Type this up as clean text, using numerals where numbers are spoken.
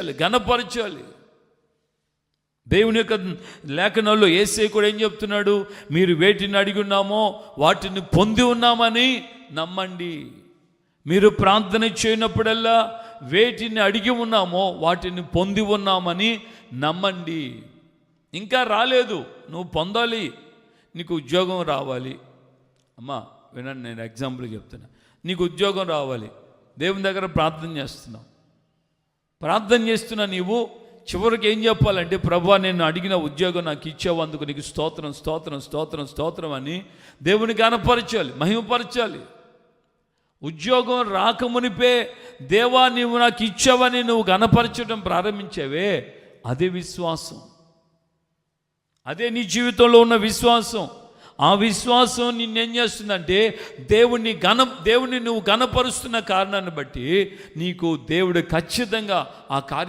స్తుతించాలి, ఘనపరచాలి. దేవుని యొక్క లేఖనాల్లో యేసయ్య కూడా ఏం చెప్తున్నాడు? మీరు వేటిని అడిగి ఉన్నామో వాటిని పొంది ఉన్నామని నమ్మండి. మీరు ప్రార్థన చేయనప్పుడల్లా వేటిని అడిగి ఉన్నామో వాటిని పొంది ఉన్నామని నమ్మండి. ఇంకా రాలేదు, నువ్వు పొందాలి. నీకు ఉద్యోగం రావాలి. అమ్మా వినండి, నేను ఎగ్జాంపుల్ చెప్తున్నా. నీకు ఉద్యోగం రావాలి, దేవుని దగ్గర ప్రార్థన చేస్తున్నా. నీవు చివరికి ఏం చెప్పాలంటే, ప్రభువా నేను అడిగిన ఉద్యోగం నాకు ఇచ్చావు, అందుకు నీకు స్తోత్రం స్తోత్రం స్తోత్రం స్తోత్రం అని దేవుని గణపరచాలి, మహిమపరచాలి. ఉద్యోగం రాకమునిపే దేవా నీవు నాకు ఇచ్చావని నువ్వు గణపరచడం ప్రారంభించావే, అదే విశ్వాసం. అదే నీ జీవితంలో ఉన్న విశ్వాసం. ఆ విశ్వాసం నిన్నేం చేస్తుందంటే, దేవుణ్ణి నువ్వు ఘనపరుస్తున్న కారణాన్ని బట్టి నీకు దేవుడు ఖచ్చితంగా ఆ కార్యం